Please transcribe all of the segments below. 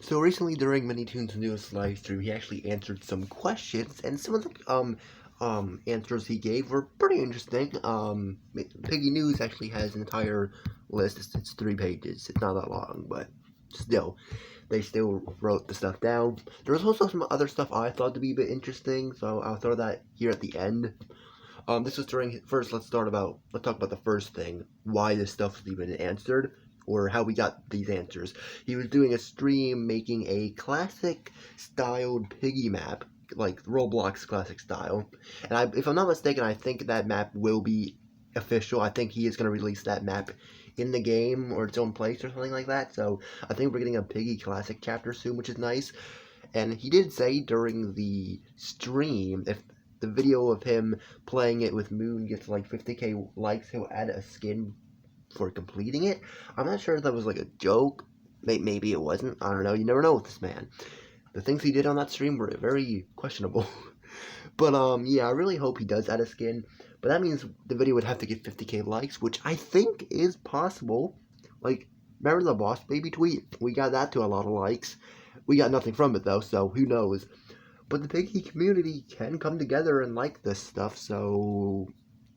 So recently during Minitoon's newest live stream, he actually answered some questions, and some of the answers he gave were pretty interesting. Piggy News actually has an entire list. It's 3 pages. It's not that long, but still, they still wrote the stuff down. There was also some other stuff I thought to be a bit interesting, so I'll throw that here at the end. This was during first. Let's talk about the first thing, why this stuff was even answered, or how we got these answers. He was doing a stream making a classic styled piggy map, like Roblox classic style. And if I'm not mistaken, I think that map will be official. I think he is going to release that map in the game or its own place or something like that. So I think we're getting a piggy classic chapter soon, which is nice. And he did say during the stream, if the video of him playing it with Moon gets like 50k likes, he'll add a skin for completing it. I'm not sure if that was like a joke. Maybe it wasn't. I don't know. You never know with this man. The things he did on that stream were very questionable. But yeah, I really hope he does add a skin. But that means the video would have to get 50k likes, which I think is possible. Like, remember the Boss Baby tweet? We got that to a lot of likes. We got nothing from it though, so who knows. But the Piggy community can come together and like this stuff, so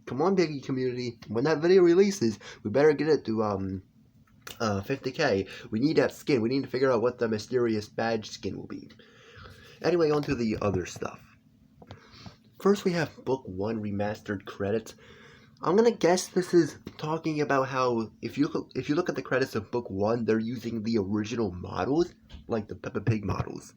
come on, Piggy community. When that video releases, we better get it to 50k. We need that skin. We need to figure out what the mysterious badge skin will be. Anyway, on to the other stuff. First, we have Book 1 Remastered credits. I'm gonna guess this is talking about how if you look at the credits of Book 1, they're using the original models, like the Peppa Pig models.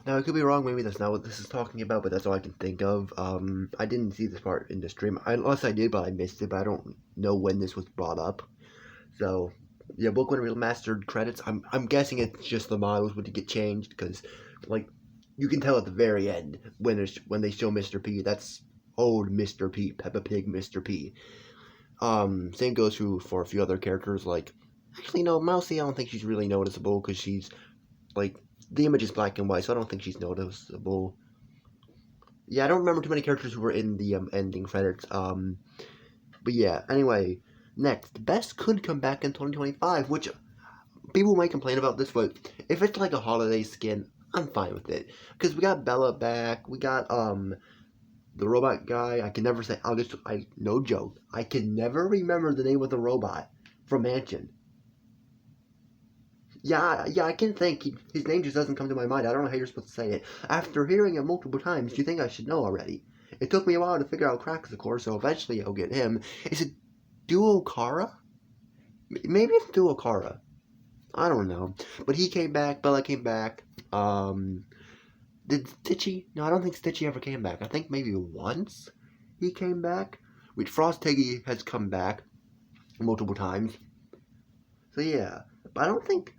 Now, I could be wrong, maybe that's not what this is talking about, but that's all I can think of. I didn't see this part in the stream, unless I did, but I missed it, but I don't know when this was brought up. So, yeah, Book 1 Remastered credits, I'm guessing it's just the models would get changed, because, like, you can tell at the very end, when they show Mr. P, that's old Mr. P, Peppa Pig Mr. P. Same goes for a few other characters, like, actually, no, Mousy, I don't think she's really noticeable, because she's, like, the image is black and white, so I don't think she's noticeable. Yeah, I don't remember too many characters who were in the ending credits. But yeah, anyway, next, Best could come back in 2025, which people might complain about this, but if it's like a holiday skin, I'm fine with it. Because we got Bella back, we got, the robot guy, I can never say, no joke, I can never remember the name of the robot from Mansion. Yeah, I can think. His name just doesn't come to my mind. I don't know how you're supposed to say it. After hearing it multiple times, you think I should know already. It took me a while to figure out Cracks, of course, so eventually I'll get him. Is it Duokara? Maybe it's Duokara. I don't know. But he came back, Bella came back. Did Stitchy? No, I don't think Stitchy ever came back. I think maybe once he came back. Which Frostiggy has come back multiple times. So yeah. But I don't think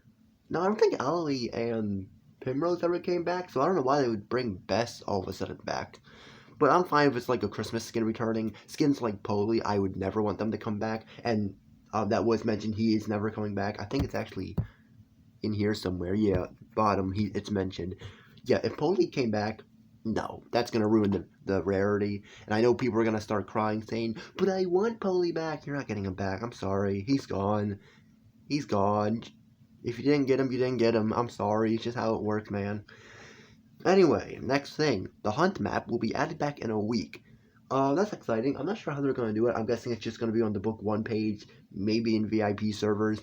Aloe and Primrose ever came back, so I don't know why they would bring Bess all of a sudden back. But I'm fine if it's like a Christmas skin returning. Skins like Polly, I would never want them to come back, and that was mentioned, he is never coming back. I think it's actually in here somewhere. Yeah, bottom, it's mentioned. Yeah, if Polly came back, no, that's going to ruin the rarity. And I know people are going to start crying, saying, but I want Polly back. You're not getting him back. I'm sorry. He's gone. He's gone. If you didn't get him, you didn't get him. I'm sorry. It's just how it works, man. Anyway, next thing. The hunt map will be added back in a week. That's exciting. I'm not sure how they're going to do it. I'm guessing it's just going to be on the Book 1 page, maybe in VIP servers.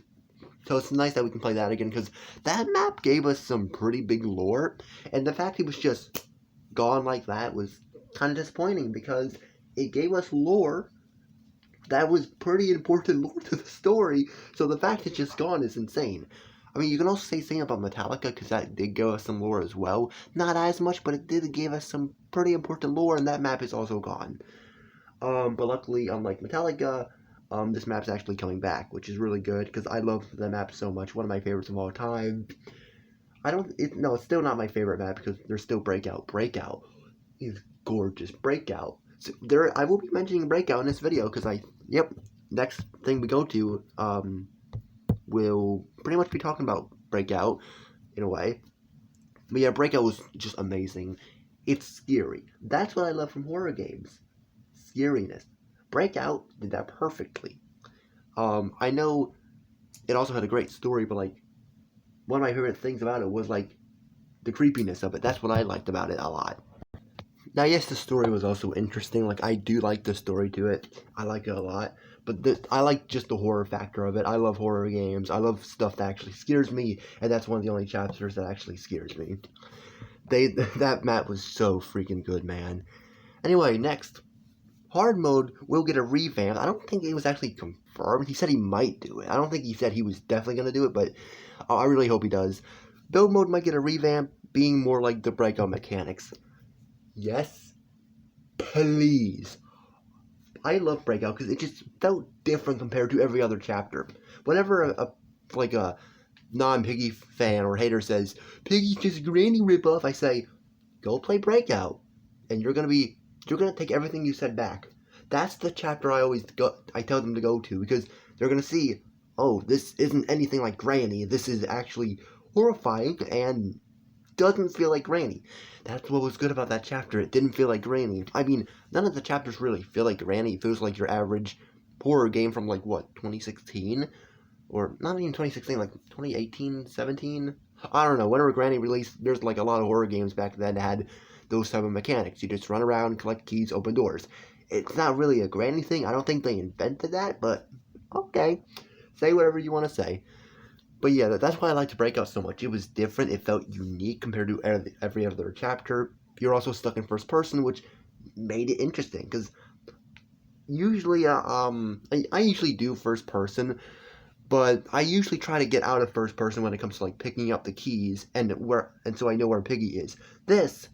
So it's nice that we can play that again, because that map gave us some pretty big lore, and the fact it was just gone like that was kind of disappointing, because it gave us lore that was pretty important lore to the story, so the fact it's just gone is insane. I mean, you can also say the same about Metallica, because that did give us some lore as well. Not as much, but it did give us some pretty important lore, and that map is also gone. But luckily, unlike Metallica, this map's actually coming back, which is really good, because I love the map so much. One of my favorites of all time. It's still not my favorite map, because there's still Breakout. Breakout is gorgeous. Breakout. So I will be mentioning Breakout in this video, because next thing we go to, we'll pretty much be talking about Breakout, in a way. But yeah, Breakout was just amazing. It's scary. That's what I love from horror games. Scariness. Breakout did that perfectly. I know it also had a great story, but, like, one of my favorite things about it was like the creepiness of it. That's what I liked about it a lot. Now, yes, the story was also interesting. Like, I do like the story to it. I like it a lot. But I like just the horror factor of it. I love horror games. I love stuff that actually scares me, and that's one of the only chapters that actually scares me. That map was so freaking good, man. Anyway, next, hard mode will get a revamp. I don't think it was actually confirmed. He said he might do it. I don't think he said he was definitely gonna do it, but I really hope he does. Build mode might get a revamp, being more like the breakout mechanics. Yes, please. I love Breakout because it just felt different compared to every other chapter. Whenever a non-Piggy fan or hater says Piggy's just a Granny ripoff, I say, go play Breakout, and you're gonna take everything you said back. That's the chapter I tell them to go to because they're gonna see, oh, this isn't anything like Granny. This is actually horrifying and doesn't feel like Granny. That's what was good about that chapter. It didn't feel like Granny. I mean, none of the chapters really feel like Granny. It feels like your average horror game from like what, 2016? Or not even 2016, like 2018, 17? I don't know. Whenever Granny released, there's like a lot of horror games back then that had those type of mechanics. You just run around, collect keys, open doors. It's not really a Granny thing. I don't think they invented that, but okay. Say whatever you want to say. But yeah, that's why I liked Breakout so much. It was different. It felt unique compared to every other chapter. You're also stuck in first person, which made it interesting. Because usually, I usually do first person, but I usually try to get out of first person when it comes to like picking up the keys and so I know where Piggy is. This,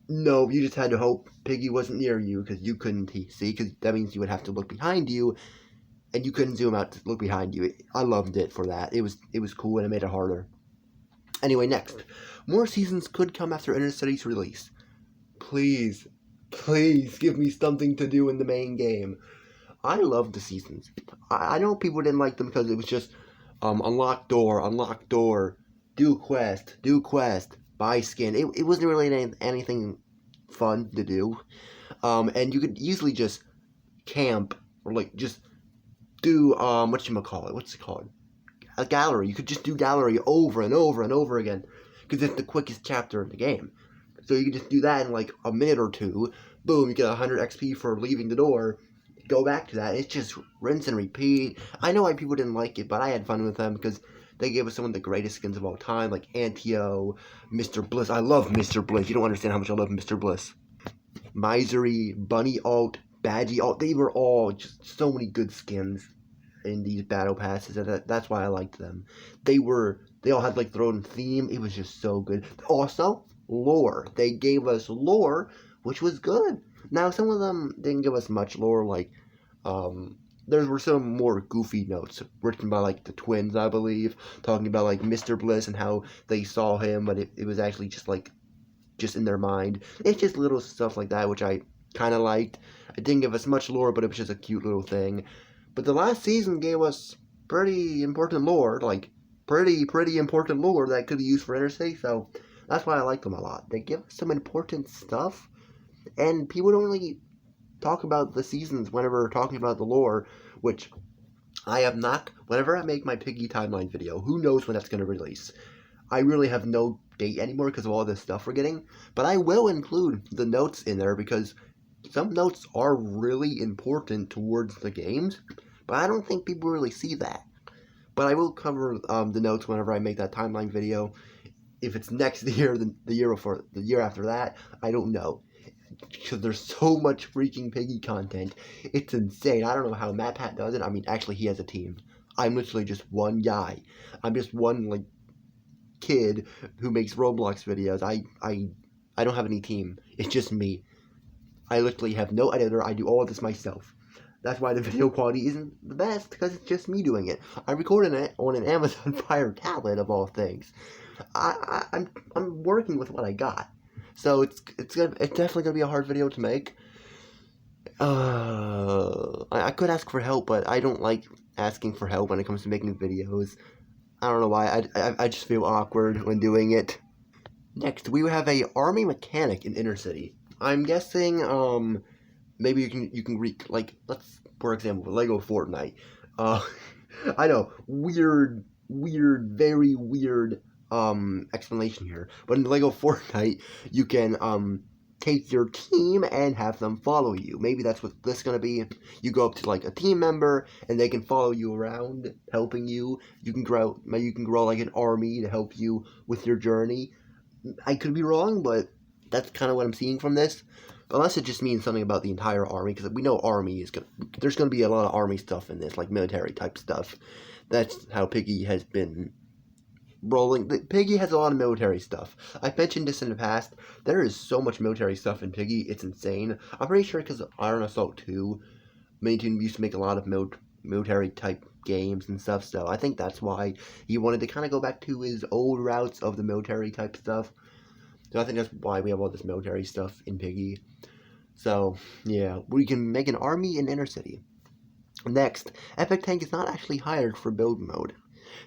no, you just had to hope Piggy wasn't near you because you couldn't see. Because that means you would have to look behind you and you couldn't zoom out to look behind you. I loved it for that. It was cool and it made it harder. Anyway, next, more seasons could come after Inner City's release. Please, please give me something to do in the main game. I love the seasons. I know people didn't like them because it was just unlock door, do quest, buy skin. It wasn't really anything fun to do. And you could easily just camp or like just do whatchamacallit, what's it called? A gallery. You could just do gallery over and over and over again because it's the quickest chapter in the game. So you can just do that in like a minute or two. Boom, you get 100 XP for leaving the door. Go back to that. It's just rinse and repeat. I know why people didn't like it, but I had fun with them because they gave us some of the greatest skins of all time, like Antio, Mr. Bliss. I love Mr. Bliss. You don't understand how much I love Mr. Bliss. Misery, Bunny Alt, Badgie Alt. They were all just so many good skins in these battle passes, and that's why I liked them. They all had like their own theme. It was just so good. Also, lore. They gave us lore, which was good. Now some of them didn't give us much lore. Like, there were some more goofy notes written by like the twins, I believe, talking about like Mr. Bliss and how they saw him, but it was actually just in their mind. It's just little stuff like that, which I kind of liked. It didn't give us much lore, but it was just a cute little thing. But the last season gave us pretty important lore, like pretty important lore that could be used for Inner City, so that's why I like them a lot. They give us some important stuff, and people don't really talk about the seasons whenever we're talking about the lore, which I have not. Whenever I make my Piggy timeline video, who knows when that's going to release? I really have no date anymore because of all this stuff we're getting, but I will include the notes in there because some notes are really important towards the games, but I don't think people really see that. But I will cover the notes whenever I make that timeline video. If it's next year, the year before, the year after that, I don't know. Because there's so much freaking Piggy content. It's insane. I don't know how MatPat does it. I mean, actually, he has a team. I'm literally just one guy. I'm just one, like, kid who makes Roblox videos. I don't have any team. It's just me. I literally have no editor. I do all of this myself. That's why the video quality isn't the best, because it's just me doing it. I recorded it on an Amazon Fire tablet of all things. I'm working with what I got, so it's definitely gonna be a hard video to make. I could ask for help, but I don't like asking for help when it comes to making videos. I don't know why. I just feel awkward when doing it. Next, we have a army mechanic in Inner City. I'm guessing maybe you can like, let's, for example, Lego Fortnite. I know, weird weird, very weird explanation here. But in Lego Fortnite, you can take your team and have them follow you. Maybe that's what this is gonna be. You go up to like a team member and they can follow you around, helping you. You can grow like an army to help you with your journey. I could be wrong, but that's kind of what I'm seeing from this. Unless it just means something about the entire army, because we know army is gonna. There's gonna be a lot of army stuff in this, like military type stuff. That's how Piggy has been rolling. Piggy has a lot of military stuff. I've mentioned this in the past. There is so much military stuff in Piggy, it's insane. I'm pretty sure because Iron Assault 2, Minitoon used to make a lot of military type games and stuff, so I think that's why he wanted to kind of go back to his old routes of the military type stuff. So I think that's why we have all this military stuff in Piggy. So, yeah, we can make an army in Inner City. Next, Epic Tank is not actually hired for build mode.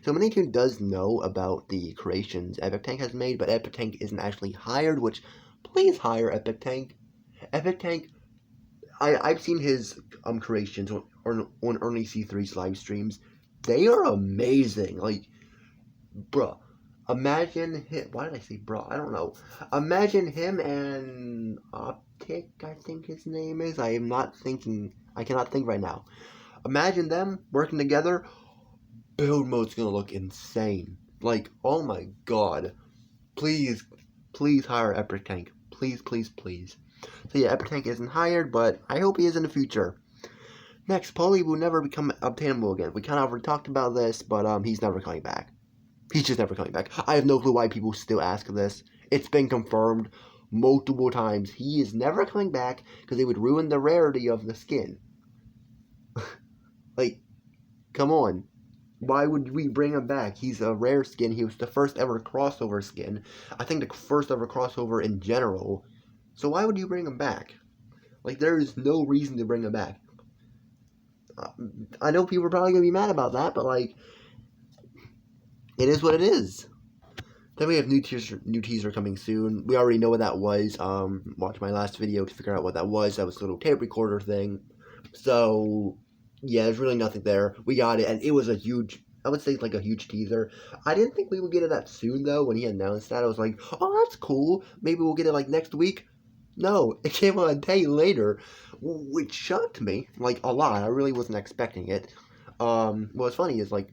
So Minitoon does know about the creations Epic Tank has made, but Epic Tank isn't actually hired, which, please hire Epic Tank. Epic Tank, I've seen his creations on Ernie C3's live streams. They are amazing. Like, bruh, imagine him. Why did I say bruh? I don't know. Imagine him and Optic, I think his name is. I cannot think right now. Imagine them working together. Build mode's gonna look insane. Like, oh my god. Please, please hire Epic Tank. Please, please, please. So yeah, Epic Tank isn't hired, but I hope he is in the future. Next, Polly will never become obtainable again. We kind of already talked about this, but he's never coming back. He's just never coming back. I have no clue why people still ask this. It's been confirmed multiple times. He is never coming back because it would ruin the rarity of the skin. Like, come on. Why would we bring him back? He's a rare skin. He was the first ever crossover skin. I think the first ever crossover in general. So why would you bring him back? Like, there is no reason to bring him back. I know people are probably going to be mad about that, but, like, it is what it is. Then we have new teaser coming soon. We already know what that was. Watch my last video to figure out what that was. That was a little tape recorder thing. So, yeah, there's really nothing there. We got it, and it was a huge, I would say like a huge teaser. I didn't think we would get it that soon, though. When he announced that, I was like, oh, that's cool. Maybe we'll get it like next week. No, it came out a day later, which shocked me, like, a lot. I really wasn't expecting it. What's funny is, like,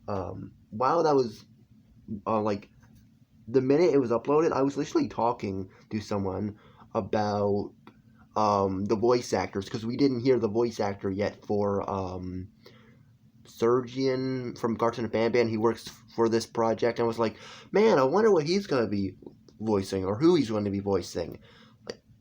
while that was, like, the minute it was uploaded, I was literally talking to someone about the voice actors, because we didn't hear the voice actor yet for Sergian from Cartoon Bam Bam. He works for this project, and I was like, man, I wonder what he's going to be voicing, or who he's going to be voicing.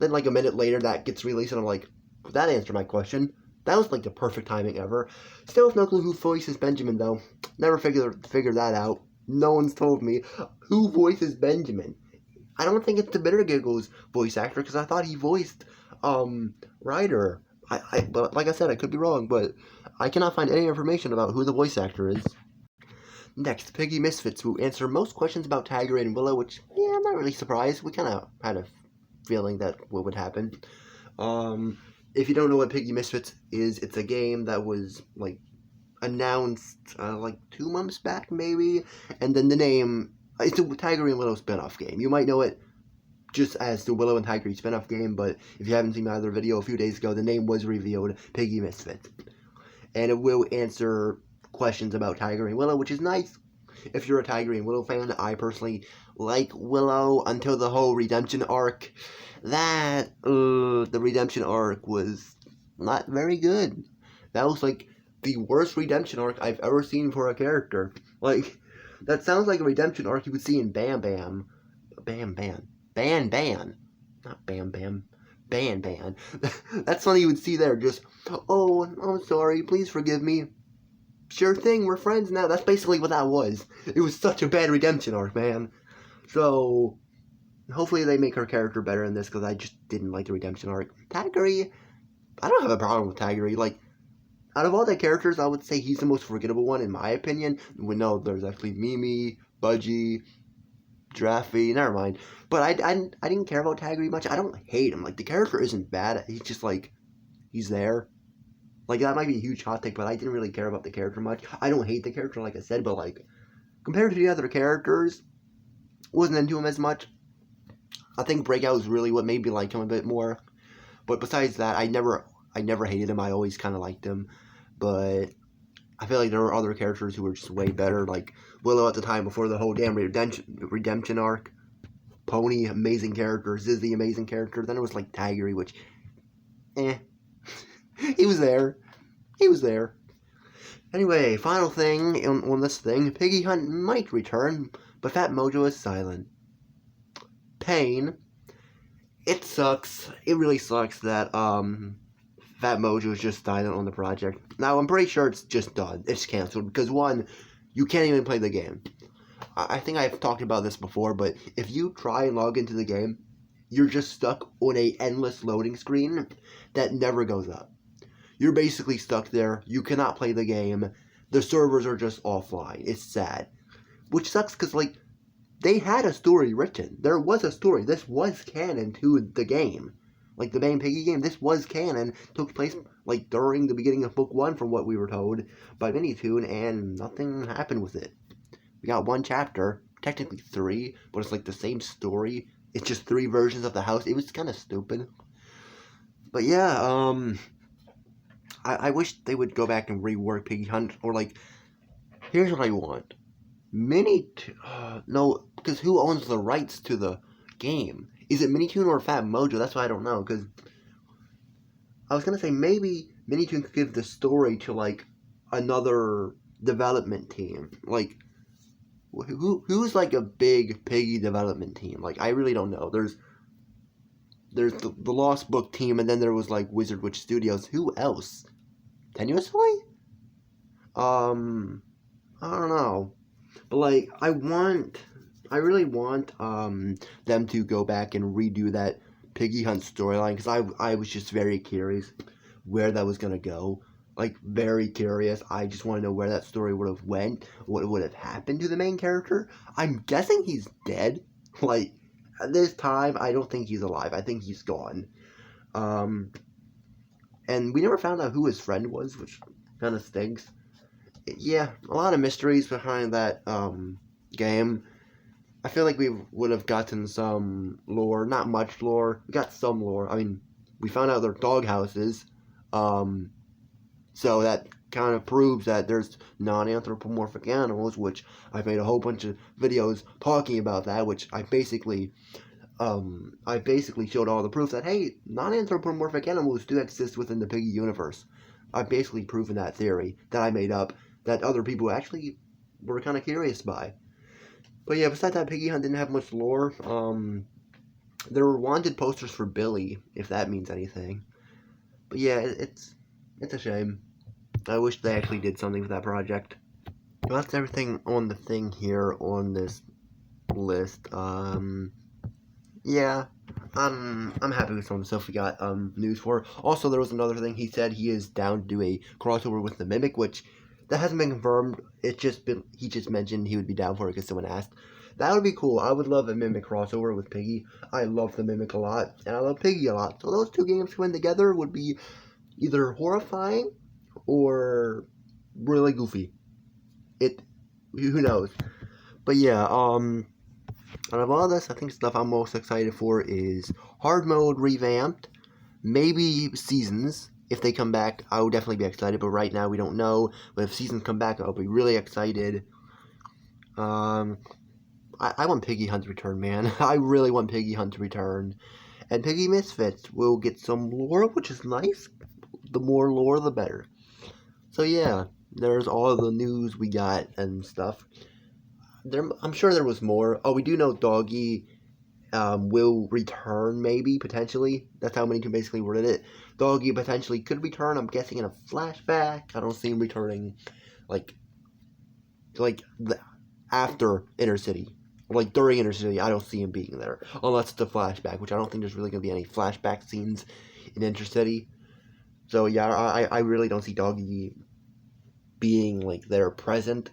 Then, like, a minute later, that gets released, and I'm like, that answered my question. That was, like, the perfect timing ever. Still have no clue who voices Benjamin, though. Never figured that out. No one's told me who voices Benjamin. I don't think it's the Bitter Giggles voice actor, because I thought he voiced Ryder. But like I said, I could be wrong, but I cannot find any information about who the voice actor is. Next, Piggy Misfits will answer most questions about Tiger and Willow, which, yeah, I'm not really surprised. We kind of had a feeling that what would happen. If you don't know what Piggy Misfits is, it's a game that was, like, announced, like, 2 months back, maybe, and then the name, it's a Tiger and Willow spin-off game. You might know it just as the Willow and Tiger spin-off game, but if you haven't seen my other video a few days ago, the name was revealed, Piggy Misfits. And it will answer questions about Tiger and Willow, which is nice. If you're a Tiger and Willow fan, I personally like Willow until the whole redemption arc. The redemption arc was not very good. That was, like, the worst redemption arc I've ever seen for a character. Like, that sounds like a redemption arc you would see in Bam Bam. Bam Bam. Ban Ban. Not Bam Bam. Ban Ban. That's something you would see there, just, oh, I'm sorry, please forgive me. Sure thing, we're friends now. That's basically what that was. It was such a bad redemption arc, man. So, hopefully they make her character better in this, because I just didn't like the redemption arc. Tiggery, I don't have a problem with Tiggery. Like, out of all the characters, I would say he's the most forgettable one, in my opinion. We know there's actually Mimi, Budgie, Draffy, never mind. But I didn't care about Tiggery much. I don't hate him. Like, the character isn't bad. He's just, like, he's there. Like, that might be a huge hot take, but I didn't really care about the character much. I don't hate the character, like I said, but, like, compared to the other characters, wasn't into him as much. I think Breakout was really what made me like him a bit more. But besides that, I never hated him. I always kind of liked him. But I feel like there were other characters who were just way better, like Willow at the time before the whole damn redemption arc. Pony, amazing character. Zizzy, amazing character. Then it was like Tigery, which, eh. He was there. He was there. Anyway, final thing on this thing. Piggy Hunt might return, but Fat Mojo is silent. Pain. It sucks. It really sucks that, Fat Mojo is just silent on the project. Now, I'm pretty sure it's just done. It's canceled. Because, one, you can't even play the game. I think I've talked about this before, but if you try and log into the game, you're just stuck on a endless loading screen that never goes up. You're basically stuck there. You cannot play the game. The servers are just offline. It's sad. Which sucks because, like, they had a story written. There was a story. This was canon to the game. Like, the main Piggy game, this was canon. Took place, like, during the beginning of Book 1, from what we were told by Minitoon, and nothing happened with it. We got one chapter, technically 3, but it's, like, the same story. It's just 3 versions of the house. It was kind of stupid. But, yeah, I wish they would go back and rework Piggy Hunt, or, like, here's what I want. No, because who owns the rights to the game? Is it Minitoon or Fat Mojo? That's why I don't know, because I was going to say maybe Minitoon could give the story to, like, another development team. Like, who's, like, a big Piggy development team? Like, I really don't know. There's the Lost Book team, and then there was, like, Wizard Witch Studios. Who else? Tenuously? I don't know. But, like, I really want them to go back and redo that Piggy Hunt storyline, because I was just very curious where that was gonna go. Like, very curious. I just want to know where that story would have went, what would have happened to the main character. I'm guessing he's dead. Like, at this time, I don't think he's alive. I think he's gone. And we never found out who his friend was, which kind of stinks. Yeah, a lot of mysteries behind that game. I feel like we would have gotten some lore, not much lore. We got some lore. I mean, we found out they're dog houses, so that kind of proves that there's non-anthropomorphic animals, which I've made a whole bunch of videos talking about that, which I basically showed all the proof that, hey, non-anthropomorphic animals do exist within the Piggy universe. I've basically proven that theory that I made up, that other people actually were kind of curious by. But yeah, besides that, Piggy Hunt didn't have much lore. There were wanted posters for Billy, if that means anything. But yeah, it's a shame. I wish they actually did something with that project. Well, that's everything on the thing here on this list. Yeah, I'm happy with some of the stuff we got news for. Also, there was another thing. He said he is down to do a crossover with the Mimic, which that hasn't been confirmed. He just mentioned he would be down for it because someone asked. That would be cool. I would love a Mimic crossover with Piggy. I love the Mimic a lot, and I love Piggy a lot. So those two games going together would be either horrifying or really goofy. Who knows? But yeah, out of all this, I think stuff I'm most excited for is hard mode revamped, maybe seasons. If they come back, I will definitely be excited, but right now we don't know. But if seasons come back, I'll be really excited. I want Piggy Hunt to return, man. I really want Piggy Hunt to return. And Piggy Misfits will get some lore, which is nice. The more lore, the better. So yeah, there's all the news we got and stuff. I'm sure there was more. Oh, we do know Doggy will return, maybe, potentially. That's how Minitoon basically worded it. Doggy potentially could return, I'm guessing in a flashback. I don't see him returning, like after Inner City. Like, during Inner City, I don't see him being there. Unless it's a flashback, which I don't think there's really going to be any flashback scenes in Inner City. So, yeah, I really don't see Doggy being, like, there present,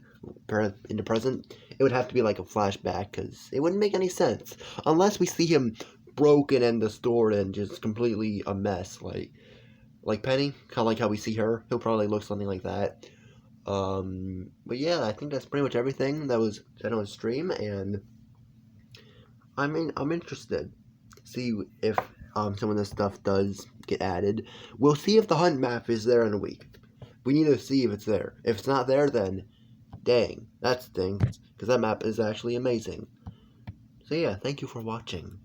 in the present. It would have to be like a flashback, because it wouldn't make any sense. Unless we see him broken and distorted and just completely a mess. Like, like Penny, kind of like how we see her. He'll probably look something like that. But yeah, I think that's pretty much everything that was said on stream, and I'm interested to see if some of this stuff does get added. We'll see if the hunt map is there in a week. We need to see if it's there. If it's not there, then dang, that stinks, because that map is actually amazing. So yeah, thank you for watching.